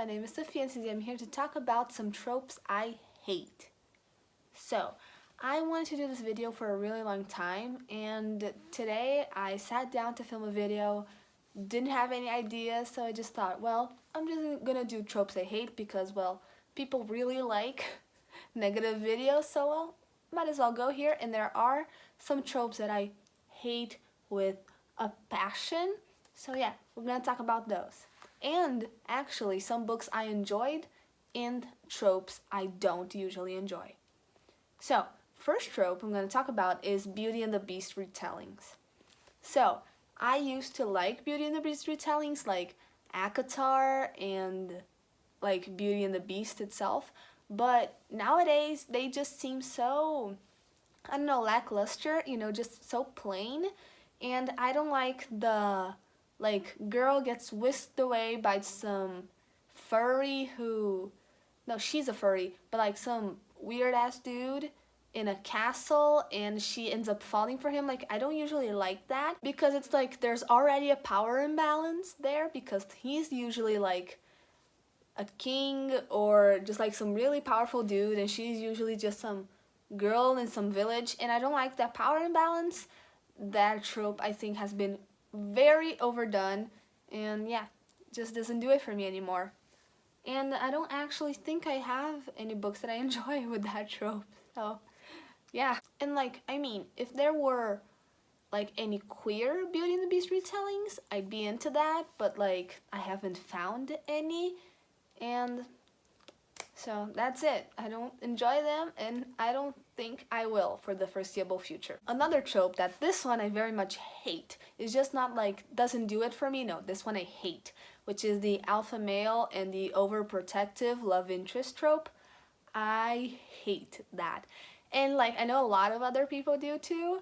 my name is Sophia and today I'm here to talk about some tropes I hate. So, I wanted to do this video for a really long time and today I sat down to film a video, didn't have any ideas, so I just thought, well, I'm just gonna do tropes I hate because, well, people really like negative videos, so well, might as well go here. And there are some tropes that I hate with a passion, so yeah, we're gonna talk about those. And actually, some books I enjoyed and tropes I don't usually enjoy. So, first trope I'm going to talk about is Beauty and the Beast retellings. So, I used to like Beauty and the Beast retellings like ACOTAR and like Beauty and the Beast itself, but nowadays they just seem so, I don't know, lackluster, just so plain, and I don't like the girl gets whisked away by some furry no, she's a furry, but like some weird ass dude in a castle and she ends up falling for him. Like, I don't usually like that because it's like there's already a power imbalance there because he's usually like a king or just like some really powerful dude and she's usually just some girl in some village, and I don't like that power imbalance. That trope I think has been very overdone, and yeah, just doesn't do it for me anymore. And I don't actually think I have any books that I enjoy with that trope, so yeah. And like, I mean, if there were like any queer Beauty and the Beast retellings, I'd be into that, but like I haven't found any, and so that's it. I don't enjoy them and I don't think I will for the foreseeable future. Another trope that this one I very much hate is just not like doesn't do it for me. No, this one I hate, which is the alpha male and the overprotective love interest trope. I hate that. And like I know a lot of other people do too,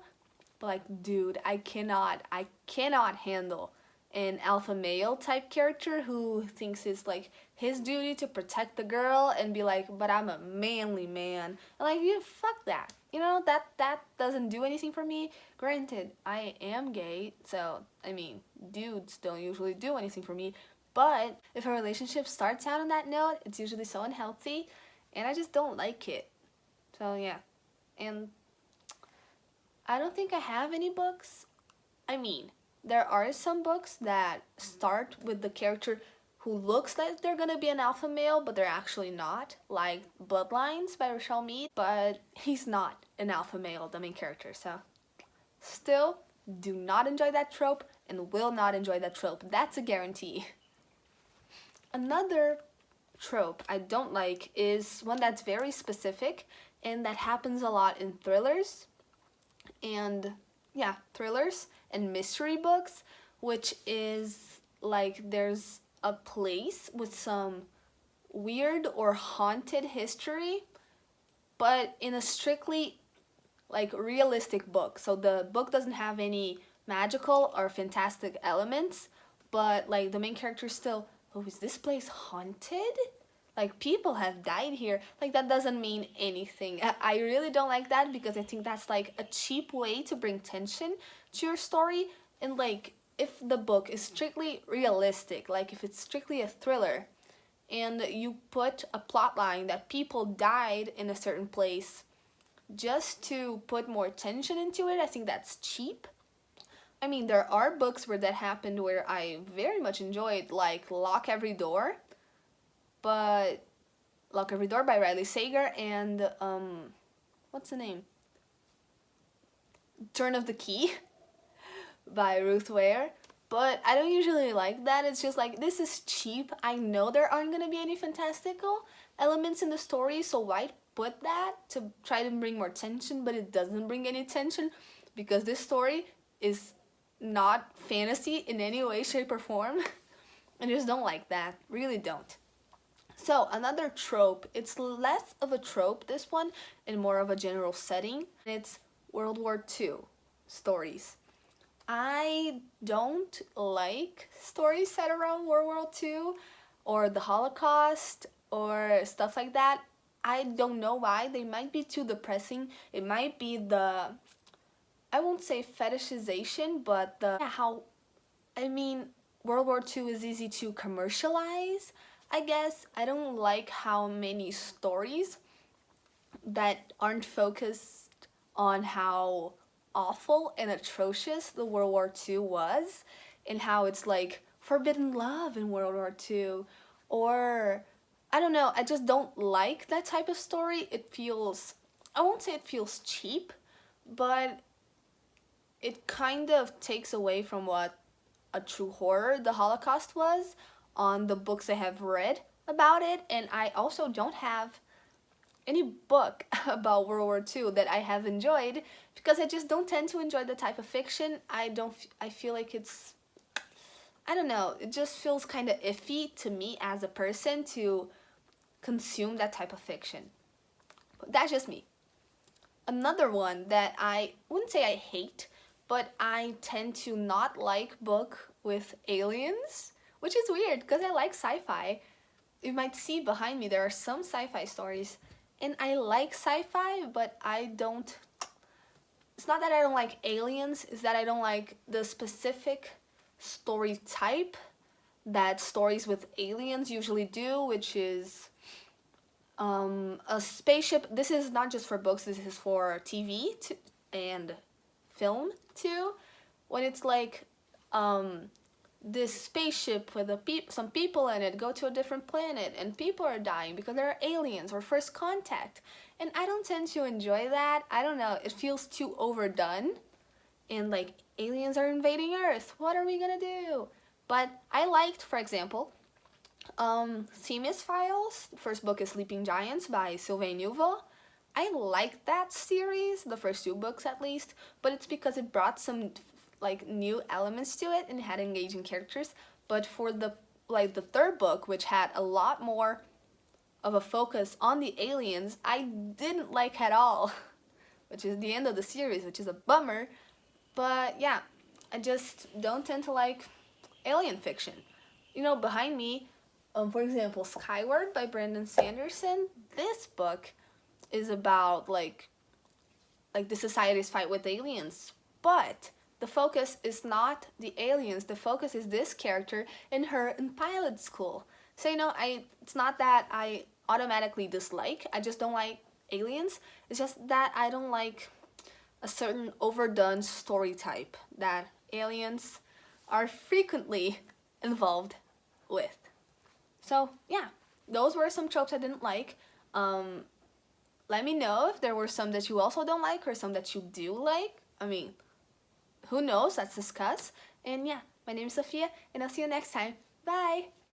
but like dude, I cannot handle an alpha male type character who thinks it's like his duty to protect the girl and be like, but I'm a manly man. And like, you fuck that. That doesn't do anything for me. Granted, I am gay, so I mean, dudes don't usually do anything for me. But if a relationship starts out on that note, it's usually so unhealthy, and I just don't like it. So yeah, and I don't think I have any books. I mean, there are some books that start with the character who looks like they're gonna be an alpha male, but they're actually not, like Bloodlines by Rochelle Mead, but he's not an alpha male, the main character, so still do not enjoy that trope and will not enjoy that trope. That's a guarantee. Another trope I don't like is one that's very specific and that happens a lot in thrillers and mystery books, which is like there's a place with some weird or haunted history, but in a strictly like realistic book. So the book doesn't have any magical or fantastic elements, but like the main character still, oh, is this place haunted? Like, people have died here. Like, that doesn't mean anything. I really don't like that because I think that's like a cheap way to bring tension to your story. And like, if the book is strictly realistic, like if it's strictly a thriller, and you put a plot line that people died in a certain place just to put more tension into it, I think that's cheap. I mean, there are books where that happened where I very much enjoyed, like Lock Every Door. But Lock Every Door by Riley Sager and what's the name? Turn of the Key by Ruth Ware. But I don't usually like that. It's just like, this is cheap. I know there aren't gonna be any fantastical elements in the story, so why put that to try to bring more tension? But it doesn't bring any tension because this story is not fantasy in any way, shape, or form. I just don't like that. Really don't. So, another trope, it's less of a trope, this one, and more of a general setting. It's World War II stories. I don't like stories set around World War II or the Holocaust or stuff like that. I don't know why. They might be too depressing. It might be the, I won't say fetishization, but the how, I mean, World War II is easy to commercialize. I guess I don't like how many stories that aren't focused on how awful and atrocious the World War II was, and how it's like forbidden love in World War II, or I don't know, I just don't like that type of story. It feels, I won't say it feels cheap, but it kind of takes away from what a true horror the Holocaust was on the books I have read about it, and I also don't have any book about World War II that I have enjoyed because I just don't tend to enjoy the type of fiction. I feel like it's, I don't know, it just feels kind of iffy to me as a person to consume that type of fiction. But that's just me. Another one that I wouldn't say I hate, but I tend to not like book with aliens, which is weird because I like sci-fi. You might see behind me there are some sci-fi stories, and I like sci-fi, but I don't, it's not that I don't like aliens, it's that I don't like the specific story type that stories with aliens usually do, which is a spaceship. This is not just for books, this is for TV and film too. When it's like this spaceship with some people in it go to a different planet and people are dying because there are aliens or first contact. And I don't tend to enjoy that. I don't know, it feels too overdone. And like, aliens are invading Earth, what are we gonna do? But I liked, for example, Themis Files. The first book is Sleeping Giants by Sylvain Neuvel. I liked that series, the first 2 books at least, but it's because it brought some like new elements to it and had engaging characters. But for the 3rd book, which had a lot more of a focus on the aliens, I didn't like at all, which is the end of the series, which is a bummer. But yeah, I just don't tend to like alien fiction. You know, behind me, for example, Skyward by Brandon Sanderson. This book is about like the society's fight with aliens, but the focus is not the aliens. The focus is this character and her in pilot school. So, you know, it's not that I automatically dislike, I just don't like aliens. It's just that I don't like a certain overdone story type that aliens are frequently involved with. So yeah, those were some tropes I didn't like. Let me know if there were some that you also don't like or some that you do like. I mean, who knows? Let's discuss. And yeah, my name is Sophia, and I'll see you next time. Bye!